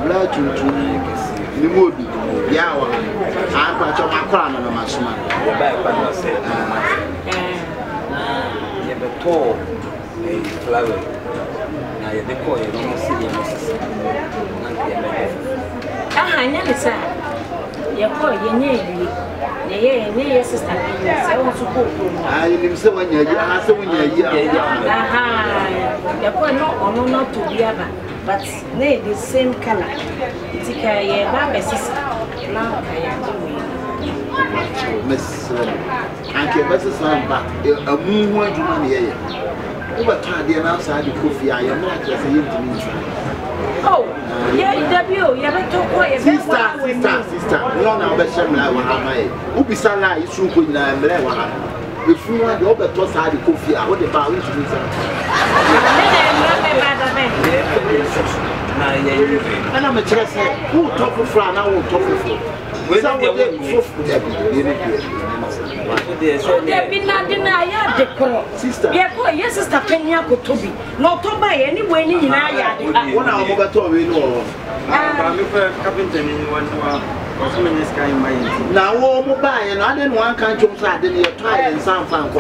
Blood to the mood. Yawa. I'm part of my crown and my smile. You have a tall flower. Now you decor you don't see I never said. You call your name. Yeah, sister. I want to go. I didn't say when you're aha. You call not to be ever, but nay, the same color. It's a baby sister. Now, Miss Uncle Mrs. Lambert, a moon one to money. Over time, the outside the coffee, I am not just a hint to me. Oh, yeah, you ever talk quiet, sister. No, now, but some like one of my Ubisala is so good. I'm there. If you want the other toss out the coffee, I want the bar to me. And I'm a chest who talk of flan, I won't talk of food. Without the sister, yes, sister Penya could to be not to buy anywhere in Naya. 1 hour to we know. Now, mobile and I didn't want country side in your tire and some fan.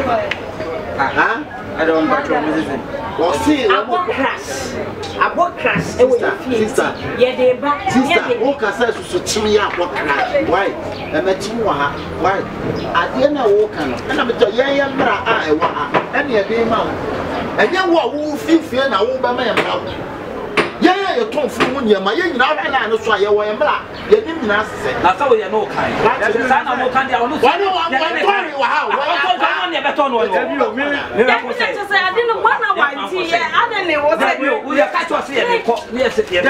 I don't or see, I bought crash. Sister, yeah, they back. Sister, walk us to chimney up. What crash? Why? And a chihuahua. Why? I didn't walk and I'm a young bra. I want any a day mount. And then what will feel now over my mouth? Yeah, you told from you, my young now, and I know so you were black. You didn't ask. That's how you know kind. That's the son of Mokandi. I don't know. I didn't want to wine tea. I don't know what I do. We are catch us here. Yes, yes, yes, I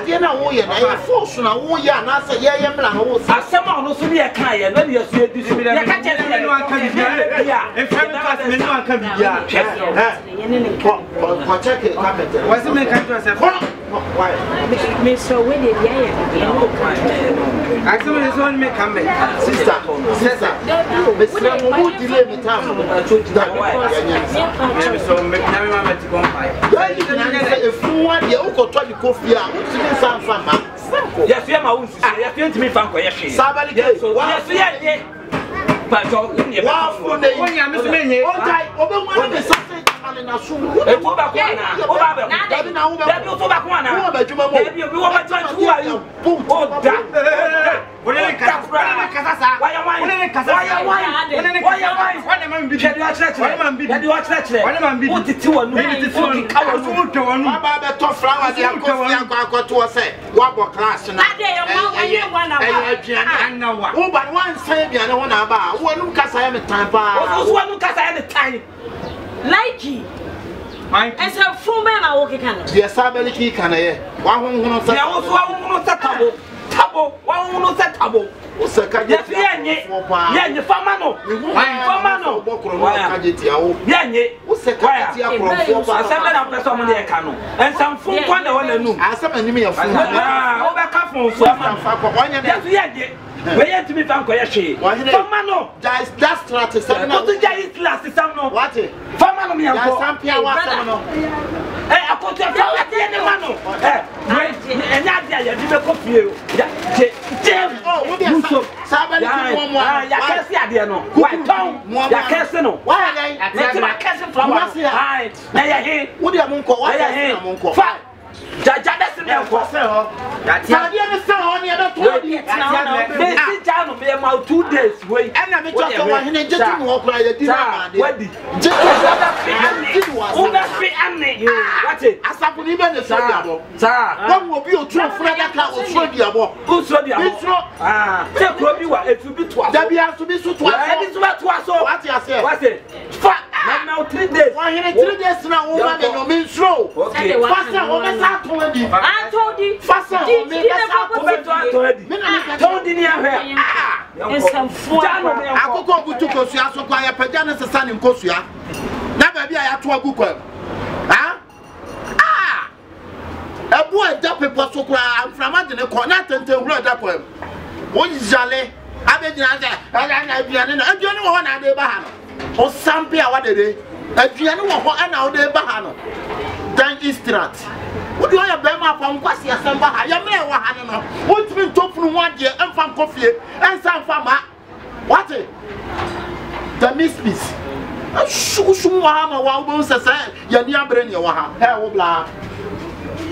didn't know you. I force now. Oh, yeah, and I say, yeah, I'm someone who's really a client. When you see this, I can't tell anyone can be here. In fact, anyone can be check it. What's the main country? Why? Miss so when it I saw his own make come back. Sister, Miss Ramu delay me time. So make to come by. If you want the Oko to the coffee, some farmer. Yes, you are my own sister. You are to me, Fanko. Yes, so yes, but you Likey. And so, full men are walking. Yes, Sabeliki can I? One who knows that table, one who knows that table. Yes, yeah, the famano. And some food and some enemy of food. Where to be found? Famano, that's strategy. Last what? Famano, me and some piano. I put your flower at the end of Mano. And that you didn't copy you. Oh, somebody, I can't see idea. No, why, Tom? I can't say no. Why are they? I can't from us here. What do you mean? Jaja that's me ko say ho. Sadia me say ho ne be to di. Me si ja no me ma 2 days wey. Ena me cho so wa hene jetu mo okura ya di na ma de. Wadi. Jetu Una fi ane. What it? Asapu ni be ne so di abo. Sa. Won obi otu ofura da ka osuro di abo. Osuro di abo. Ah. Se ko bi wa etu bi to aso. Da bi aso bi so to aso. Ebi so ba to aso. What you say? What it? Fa. Now 3 days. Wa hene 3 days na wo ma me no me nsuro. Okay. Fasa o me sa to adi. I told you. Fasa o me sa to adi. Me na to di ni ahwe. Ah. Ensam fo. Akoko butu kosua so kwa ya pagya ne sesa ne nkosua. Na ba bia ya to agu kwa. Ha? Ah! Ebu eda pepo so kwa amframa de ne ko na tente huru eda kwa. Won jale abegyina se na aduane na aduane wo na de ba ha no. O sampe a wadede. Aduane wo ho na wo de ba ha no. Dan istrat. Wo do ya be ma fa nkwase asamba ha. Ya me wa ha no. Wo timi ntofunu ho ade emfa nkofie. Ensa mfa ma. What it? The mispeace. Shushu wahama wa ubo sese ya ni abre ni waha. He wo bla.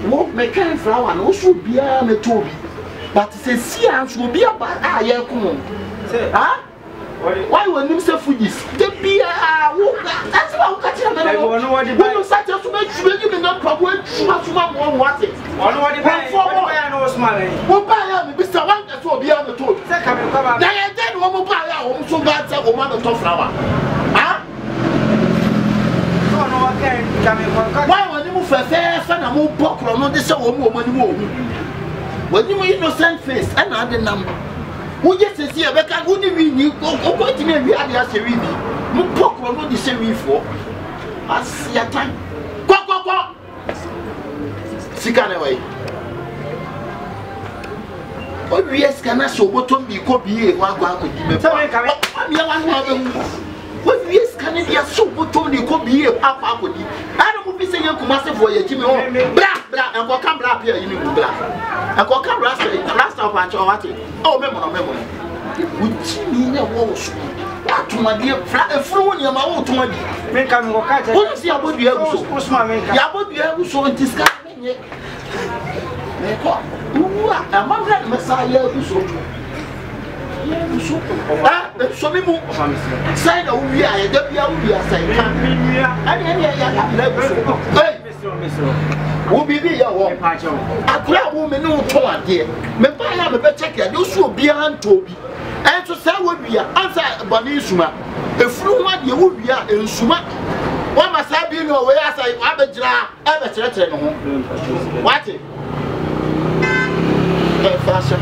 Wo me kan flower no so bia me tobi. But se si an so bia ba aye ku. Say, huh? Why when him say fujis? The bia wo that's why catch am na. When you start to make you no problem suma what it. Ono wadi buy no small. Wo buy ya me bisa wan so bia me tobi. Say come come. Na ye den wo mo buy ya wo so ba say wo ma no to flower. Huh? Why when you first na mo bokro no de se wo mo mani mo hu. When you innocent face and na de nam. Wo je se e be ka wo ni wi ni ko ti me wi ade ase wi ni. Mo bokro no de se wi fo. Asia tan. Ko. Sika na wai. O wi eska so botom bi ko bi e wa kwa ko di me. Mi ya wa no be. What is can it be a super Tony could be a papa? I don't be saying you must for your Jimmy black and what come black here in black. And what come last of our what? Oh, memory. Would Jimmy never was what to my dear fluent your mouth to my dear. Make come walk out. What is your body? Your body so in this guy. I'm not Messiah. So me mo say na we are da bia we are say kan ani ya na wo bibi ya wo akura wo me no to ade me ba ya me be check ya do so bia nto bi en so say wo bia ansa bani suma efuru wa de wo bia ensuma wa ma sa bi no we asai abegyina abekyerekere no ho what fashion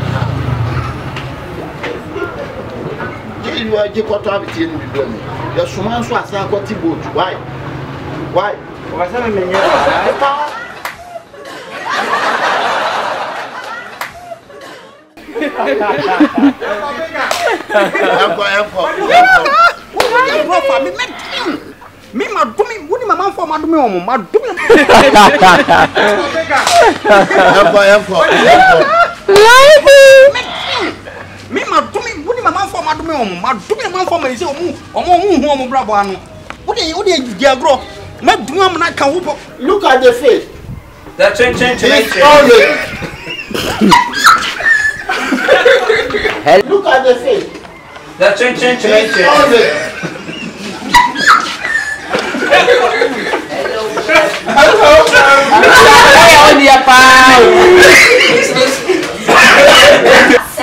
you are Jacot Abiti in the room. Your Suman was a quality boat. Why? Was I mean? Me ma do me woni mama for ma do me o ma do me me ma do me woni mama for ma do me o ma do me mama for ma ise omo hu omo brabo anu wo de di agro ma do am na ka wo. Look at the face. That change. Look at the face. That change.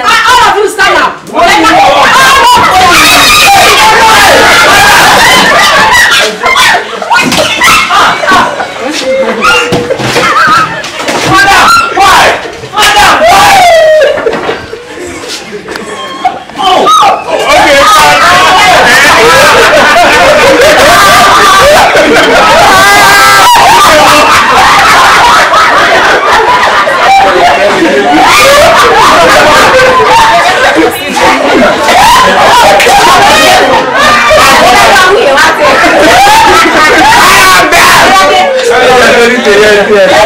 All of you stand up. Yeah.